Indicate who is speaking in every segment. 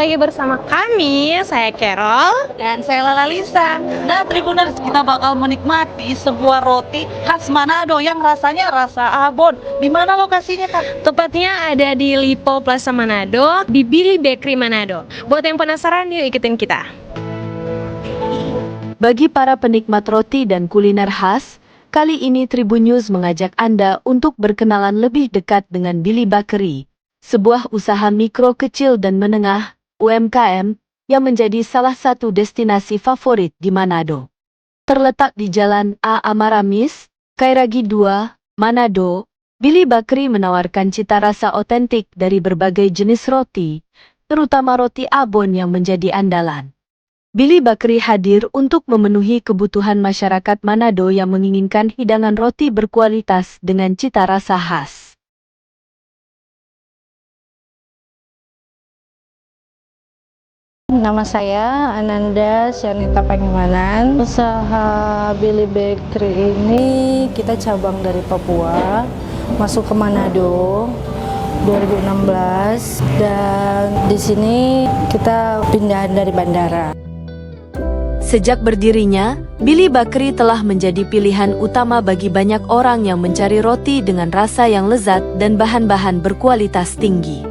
Speaker 1: lagi bersama kami, saya Carol
Speaker 2: Dan saya Lala Lisa. Nah, Tribuners, kita bakal menikmati sebuah roti khas Manado yang rasanya rasa abon. Di mana lokasinya, Kak?
Speaker 1: Tepatnya ada di Lipo Plaza Manado, di Billy Bakery Manado. Buat yang penasaran, yuk ikutin kita.
Speaker 3: Bagi para penikmat roti dan kuliner khas, kali ini Tribun News mengajak Anda untuk berkenalan lebih dekat dengan Billy Bakery, sebuah usaha mikro kecil dan menengah (UMKM) yang menjadi salah satu destinasi favorit di Manado. Terletak di Jalan A. Amaramis, Kairagi 2, Manado, Billy Bakery menawarkan cita rasa otentik dari berbagai jenis roti, terutama roti abon yang menjadi andalan. Billy Bakery hadir untuk memenuhi kebutuhan masyarakat Manado yang menginginkan hidangan roti berkualitas dengan cita rasa khas.
Speaker 4: Nama saya Ananda Syanita Pangimanan. Usaha Billy Bakery ini kita cabang dari Papua, masuk ke Manado 2016, dan di sini kita pindahan dari bandara.
Speaker 3: Sejak berdirinya, Billy Bakery telah menjadi pilihan utama bagi banyak orang yang mencari roti dengan rasa yang lezat dan bahan-bahan berkualitas tinggi.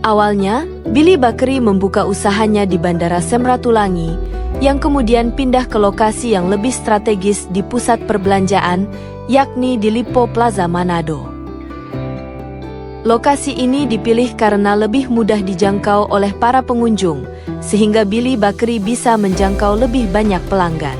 Speaker 3: Awalnya, Billy Bakery membuka usahanya di Bandara Samratulangi, yang kemudian pindah ke lokasi yang lebih strategis di pusat perbelanjaan, yakni di Lipo Plaza Manado. Lokasi ini dipilih karena lebih mudah dijangkau oleh para pengunjung, sehingga Billy Bakery bisa menjangkau lebih banyak pelanggan.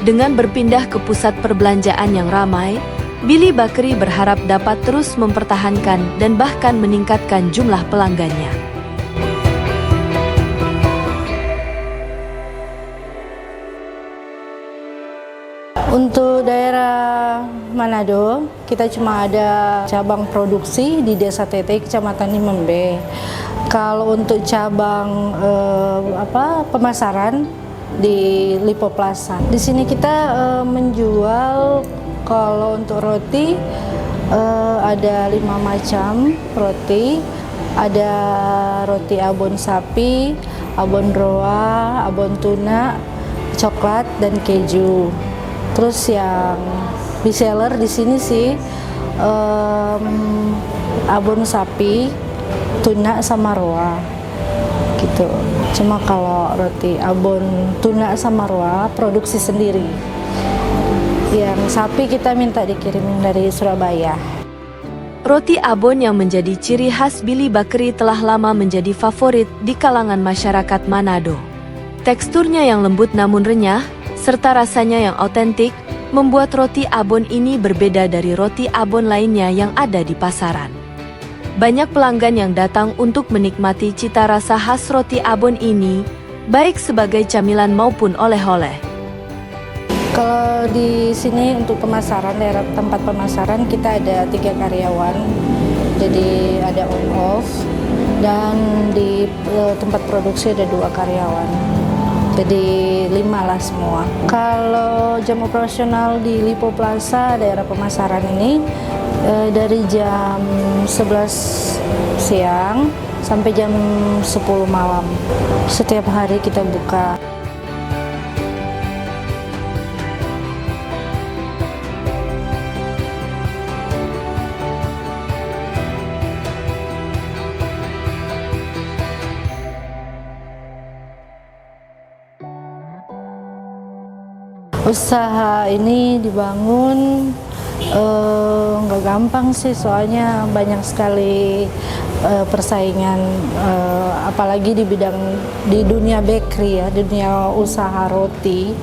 Speaker 3: Dengan berpindah ke pusat perbelanjaan yang ramai, Billy Bakery berharap dapat terus mempertahankan dan bahkan meningkatkan jumlah pelanggannya.
Speaker 4: Untuk daerah Manado, kita cuma ada cabang produksi di Desa Tete, Kecamatan Nimembe. Kalau untuk cabang pemasaran di Lipo Plaza. Di sini kita menjual, kalau untuk roti ada 5 macam roti. Ada roti abon sapi, abon roa, abon tuna, coklat dan keju. Terus yang bestseller di sini sih abon sapi, tuna sama roa. Gitu. Cuma kalau roti abon tuna sama roa produksi sendiri. Yang sapi kita minta dikirimin dari Surabaya.
Speaker 3: Roti abon yang menjadi ciri khas Billy Bakery telah lama menjadi favorit di kalangan masyarakat Manado. Teksturnya yang lembut namun renyah, serta rasanya yang otentik, membuat roti abon ini berbeda dari roti abon lainnya yang ada di pasaran. Banyak pelanggan yang datang untuk menikmati cita rasa khas roti abon ini, baik sebagai camilan maupun oleh-oleh.
Speaker 4: Kalau di sini untuk pemasaran, daerah tempat pemasaran kita ada 3 karyawan, jadi ada on-off, dan di tempat produksi ada 2 karyawan, jadi 5 lah semua. Kalau jam operasional di Lipo Plaza, daerah pemasaran ini, dari jam 11 siang sampai jam 10 malam. Setiap hari kita buka. Usaha ini dibangun nggak gampang sih, soalnya banyak sekali persaingan, apalagi di dunia bakery ya, di dunia usaha roti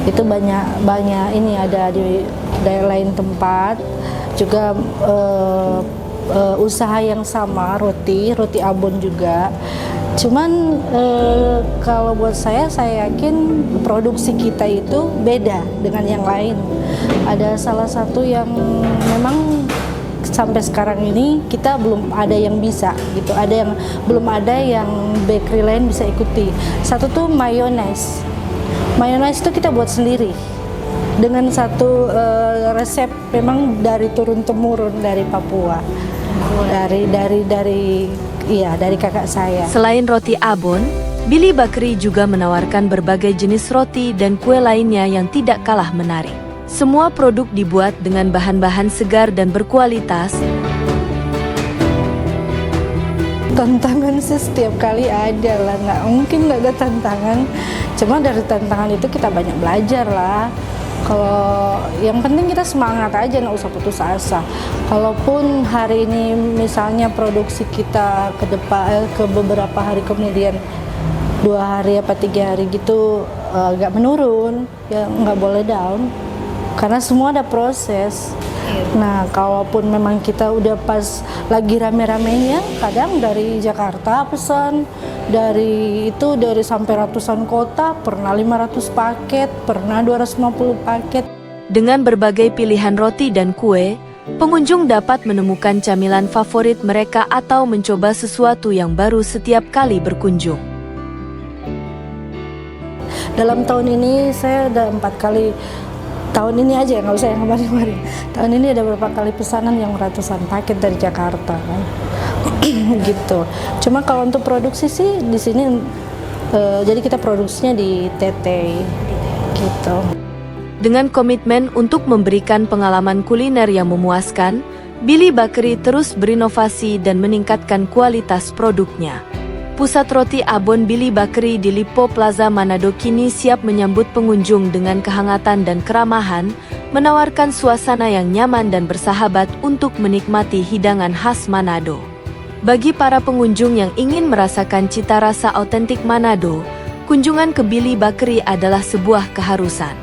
Speaker 4: itu banyak ini, ada di daerah lain tempat juga usaha yang sama, roti abon juga. Cuman kalau buat saya yakin produksi kita itu beda dengan yang lain. Ada salah satu yang memang sampai sekarang ini kita belum ada yang bisa gitu. Belum ada yang bakery lain bisa ikuti. Satu tuh mayones. Mayones itu kita buat sendiri dengan satu resep memang dari turun temurun dari Papua. Dari kakak saya.
Speaker 3: Selain roti abon, Billy Bakery juga menawarkan berbagai jenis roti dan kue lainnya yang tidak kalah menarik. Semua produk dibuat dengan bahan-bahan segar dan berkualitas.
Speaker 4: Tantangan sih setiap kali ada lah, nggak mungkin nggak ada tantangan. Cuma dari tantangan itu kita banyak belajar lah. Kalau yang penting kita semangat aja, nggak usah putus asa. Kalaupun hari ini misalnya produksi kita ke beberapa hari kemudian 2 hari apa 3 hari gitu agak menurun, ya nggak boleh down. Karena semua ada proses. Nah, kalaupun memang kita udah pas lagi rame-ramenya, kadang dari Jakarta pesan, dari sampai ratusan kota, pernah 500 paket, pernah 250 paket.
Speaker 3: Dengan berbagai pilihan roti dan kue, pengunjung dapat menemukan camilan favorit mereka atau mencoba sesuatu yang baru setiap kali berkunjung.
Speaker 4: Dalam tahun ini saya ada 4 kali. Tahun ini aja, nggak usah yang kemarin-kemarin. Tahun ini ada beberapa kali pesanan yang ratusan paket dari Jakarta kan. Gitu. Cuma kalau untuk produksi sih di sini jadi kita produksinya di TT gitu.
Speaker 3: Dengan komitmen untuk memberikan pengalaman kuliner yang memuaskan, Billy Bakery terus berinovasi dan meningkatkan kualitas produknya. Pusat roti abon Billy Bakery di Lipo Plaza Manado kini siap menyambut pengunjung dengan kehangatan dan keramahan, menawarkan suasana yang nyaman dan bersahabat untuk menikmati hidangan khas Manado. Bagi para pengunjung yang ingin merasakan cita rasa autentik Manado, kunjungan ke Billy Bakery adalah sebuah keharusan.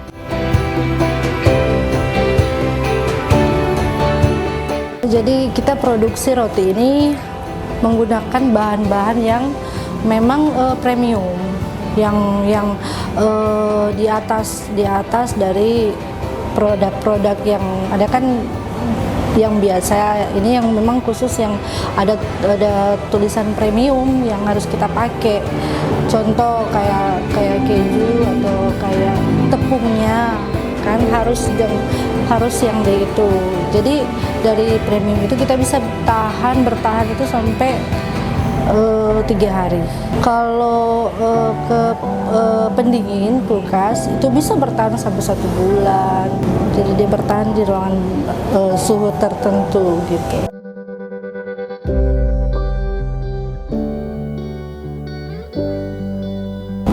Speaker 4: Jadi kita produksi roti ini menggunakan bahan-bahan yang memang premium, yang di atas dari produk-produk yang ada kan, yang biasa ini yang memang khusus yang ada tulisan premium yang harus kita pakai. Contoh kayak keju atau kayak tepungnya kan harus yang dari itu. Jadi dari premium itu kita bisa bertahan itu sampai 3 hari. Kalau pendingin kulkas itu bisa bertahan sampai 1 bulan. Jadi dia bertahan di ruangan suhu tertentu gitu.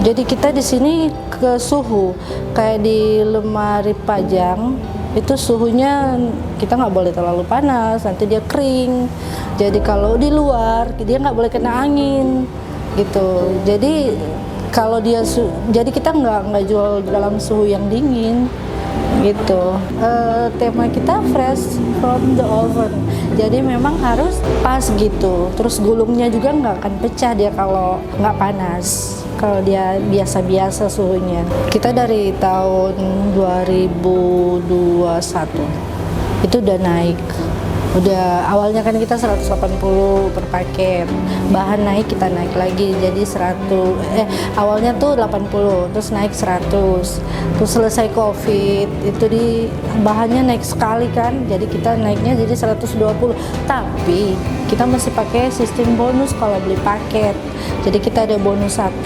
Speaker 4: Jadi kita di sini ke suhu kayak di lemari pajang itu suhunya kita nggak boleh terlalu panas, nanti dia kering. Jadi kalau di luar dia nggak boleh kena angin gitu. Jadi kalau jadi kita nggak jual dalam suhu yang dingin gitu. Tema kita fresh from the oven. Jadi memang harus pas gitu. Terus gulungnya juga nggak akan pecah dia kalau nggak panas. Kalau dia biasa-biasa suhunya. Kita dari tahun 2021 itu udah naik. Udah awalnya kan kita 180 per paket. Bahan naik, kita naik lagi jadi awalnya tuh 80, terus naik 100. Terus selesai Covid, itu bahannya naik sekali kan. Jadi kita naiknya jadi 120. Tapi kita masih pakai sistem bonus kalau beli paket. Jadi kita ada bonus 1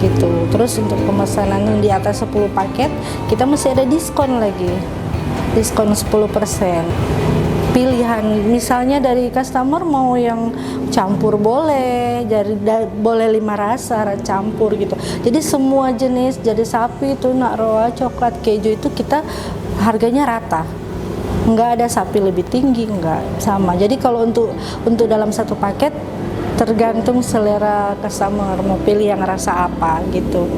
Speaker 4: gitu. Terus untuk pemesanan yang di atas 10 paket kita masih ada diskon lagi, diskon 10%. Pilihan misalnya dari customer mau yang campur boleh, boleh 5 rasa campur gitu. Jadi semua jenis, jadi sapi, tuna, roa, coklat, keju itu kita harganya rata. Nggak ada sapi lebih tinggi, nggak sama. Jadi kalau untuk dalam satu paket tergantung selera customer mau pilih yang rasa apa gitu.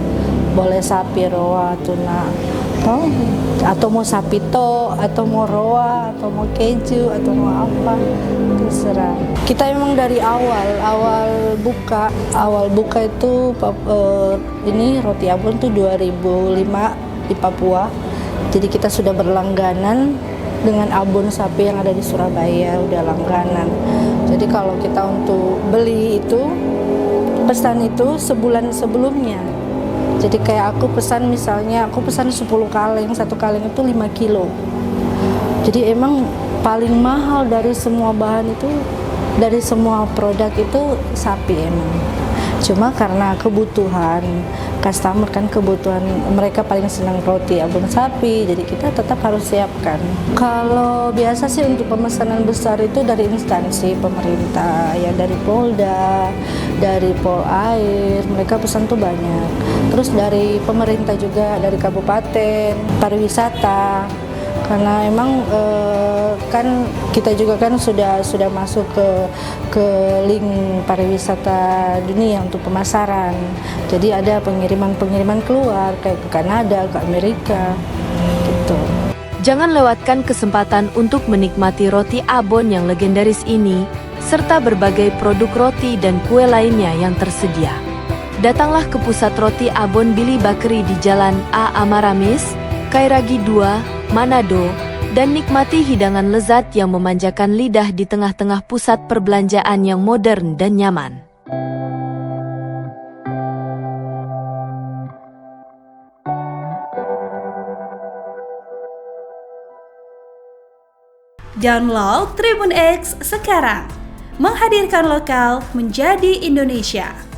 Speaker 4: Boleh sapi, roa, tuna, atau mau sapi atau mau roa, atau mau keju, atau mau apa, terserah. Kita memang dari awal buka itu ini roti abon tuh 2005 di Papua. Jadi kita sudah berlangganan dengan abon sapi yang ada di Surabaya, udah langganan. Jadi kalau kita untuk beli itu pesan itu sebulan sebelumnya. Jadi kayak aku pesan, misalnya aku pesan 10 kaleng, satu kaleng itu 5 kilo. Jadi emang paling mahal dari semua bahan itu, dari semua produk itu sapi emang. Cuma karena kebutuhan customer kan, kebutuhan mereka paling senang roti abon sapi, jadi kita tetap harus siapkan. Kalau biasa sih untuk pemesanan besar itu dari instansi pemerintah, ya dari Polda, dari Polair, mereka pesan tuh banyak. Terus dari pemerintah juga, dari kabupaten, pariwisata. Karena emang kan kita juga kan sudah masuk ke link pariwisata dunia untuk pemasaran. Jadi ada pengiriman keluar kayak ke Kanada, ke Amerika gitu.
Speaker 3: Jangan lewatkan kesempatan untuk menikmati roti abon yang legendaris ini, serta berbagai produk roti dan kue lainnya yang tersedia. Datanglah ke pusat roti abon Billy Bakery di Jalan A. Amaramis, Kairagi 2, Manado, dan nikmati hidangan lezat yang memanjakan lidah di tengah-tengah pusat perbelanjaan yang modern dan nyaman.
Speaker 5: Download Tribun X sekarang, menghadirkan lokal menjadi Indonesia.